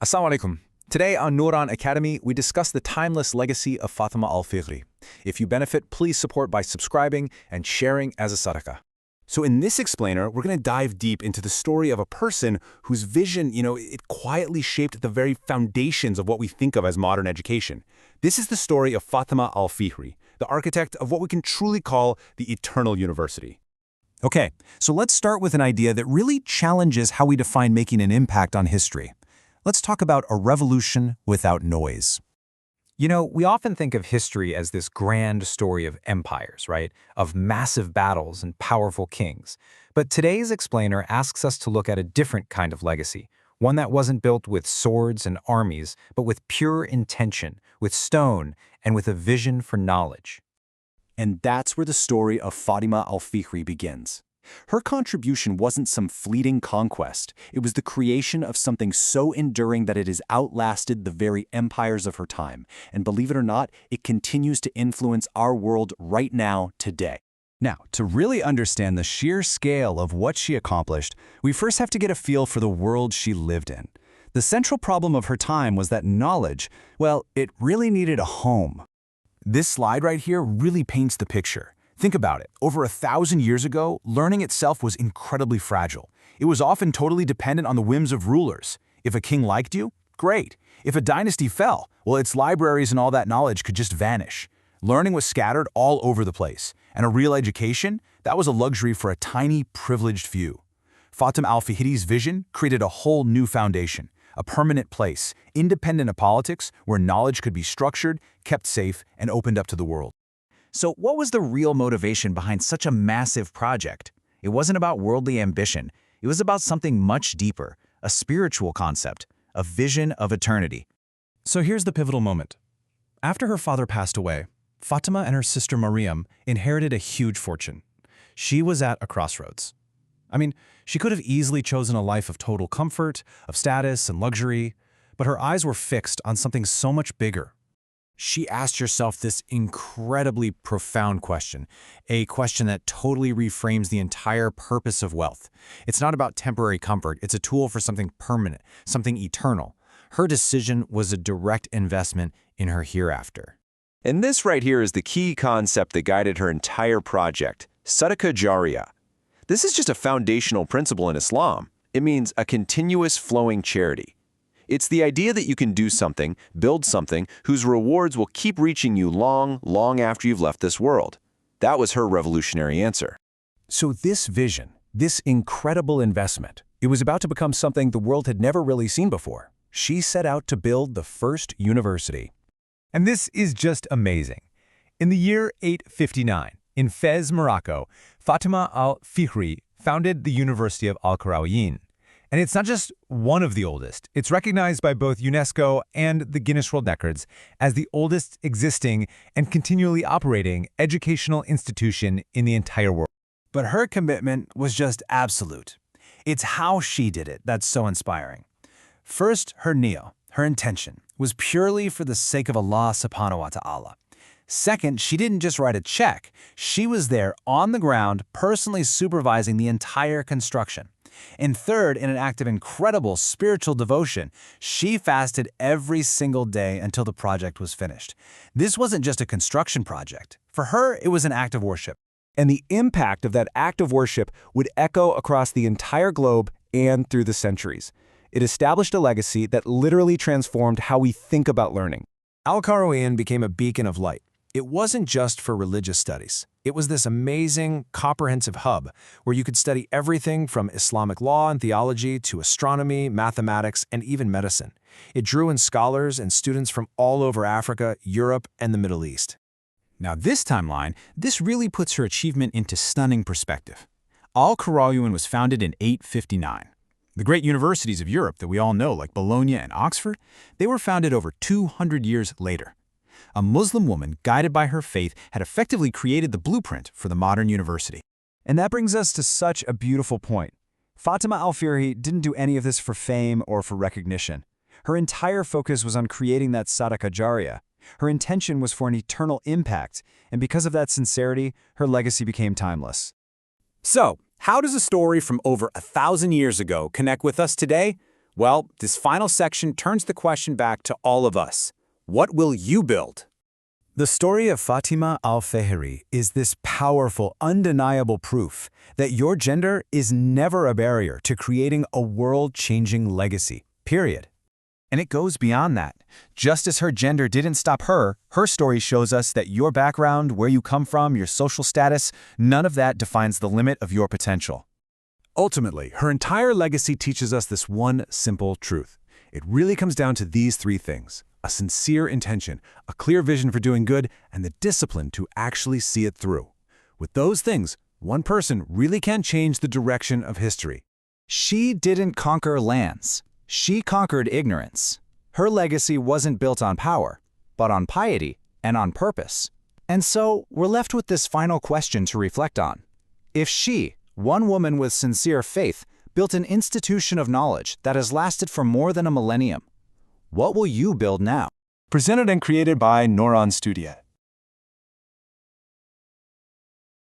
Assalamu alaikum. Today on Nuran Academy, we discuss the timeless legacy of Fatima al-Fihri. If you benefit, please support by subscribing and sharing as a sadaqah. So in this explainer, we're going to dive deep into the story of a person whose vision, it quietly shaped the very foundations of what we think of as modern education. This is the story of Fatima al-Fihri, the architect of what we can truly call the eternal university. Okay, so let's start with an idea that really challenges how we define making an impact on history. Let's talk about a revolution without noise. We often think of history as this grand story of empires, right? Of massive battles and powerful kings. But today's explainer asks us to look at a different kind of legacy, one that wasn't built with swords and armies, but with pure intention, with stone, and with a vision for knowledge. And that's where the story of Fatima al-Fihri begins. Her contribution wasn't some fleeting conquest. It was the creation of something so enduring that it has outlasted the very empires of her time. And believe it or not, it continues to influence our world right now, today. Now, to really understand the sheer scale of what she accomplished, we first have to get a feel for the world she lived in. The central problem of her time was that knowledge, well, it really needed a home. This slide right here really paints the picture. Think about it. Over 1,000 years ago, learning itself was incredibly fragile. It was often totally dependent on the whims of rulers. If a king liked you, great. If a dynasty fell, well, its libraries and all that knowledge could just vanish. Learning was scattered all over the place, and a real education, that was a luxury for a tiny, privileged few. Fatima al-Fihri's vision created a whole new foundation, a permanent place, independent of politics, where knowledge could be structured, kept safe, and opened up to the world. So what was the real motivation behind such a massive project? It wasn't about worldly ambition. It was about something much deeper, a spiritual concept, a vision of eternity. So here's the pivotal moment. After her father passed away, Fatima and her sister Mariam inherited a huge fortune. She was at a crossroads. She could have easily chosen a life of total comfort, of status and luxury, but her eyes were fixed on something so much bigger. She asked herself this incredibly profound question, a question that totally reframes the entire purpose of wealth. It's not about temporary comfort, it's a tool for something permanent, something eternal. Her decision was a direct investment in her hereafter. And this right here is the key concept that guided her entire project, Sadaqah Jariyah. This is just a foundational principle in Islam. It means a continuous flowing charity. It's the idea that you can do something, build something, whose rewards will keep reaching you long, long after you've left this world. That was her revolutionary answer. So this vision, this incredible investment, it was about to become something the world had never really seen before. She set out to build the first university. And this is just amazing. In the year 859, in Fez, Morocco, Fatima al-Fihri founded the University of Al-Qarawiyyin. And it's not just one of the oldest. It's recognized by both UNESCO and the Guinness World Records as the oldest existing and continually operating educational institution in the entire world. But her commitment was just absolute. It's how she did it that's so inspiring. First, her niyyah, her intention, was purely for the sake of Allah subhanahu wa ta'ala. Second, she didn't just write a check. She was there on the ground, personally supervising the entire construction. And third, in an act of incredible spiritual devotion, she fasted every single day until the project was finished. This wasn't just a construction project. For her, it was an act of worship. And the impact of that act of worship would echo across the entire globe and through the centuries. It established a legacy that literally transformed how we think about learning. Al-Qarawiyyin became a beacon of light. It wasn't just for religious studies. It was this amazing, comprehensive hub where you could study everything from Islamic law and theology to astronomy, mathematics, and even medicine. It drew in scholars and students from all over Africa, Europe, and the Middle East. Now this timeline, this really puts her achievement into stunning perspective. Al-Qarawiyyin was founded in 859. The great universities of Europe that we all know, like Bologna and Oxford, they were founded over 200 years later. A Muslim woman, guided by her faith, had effectively created the blueprint for the modern university. And that brings us to such a beautiful point. Fatima al-Fihri didn't do any of this for fame or for recognition. Her entire focus was on creating that Sadaqah Jariyah. Her intention was for an eternal impact, and because of that sincerity, her legacy became timeless. So, how does a story from over 1,000 years ago connect with us today? Well, this final section turns the question back to all of us. What will you build? The story of Fatima al-Fihri is this powerful, undeniable proof that your gender is never a barrier to creating a world-changing legacy, period. And it goes beyond that. Just as her gender didn't stop her, her story shows us that your background, where you come from, your social status, none of that defines the limit of your potential. Ultimately, her entire legacy teaches us this one simple truth. It really comes down to these three things: a sincere intention, a clear vision for doing good, and the discipline to actually see it through. With those things, one person really can change the direction of history. She didn't conquer lands. She conquered ignorance. Her legacy wasn't built on power, but on piety and on purpose. And so, we're left with this final question to reflect on. If she, one woman with sincere faith, built an institution of knowledge that has lasted for more than a millennium, what will you build now? Presented and created by Noran Studio.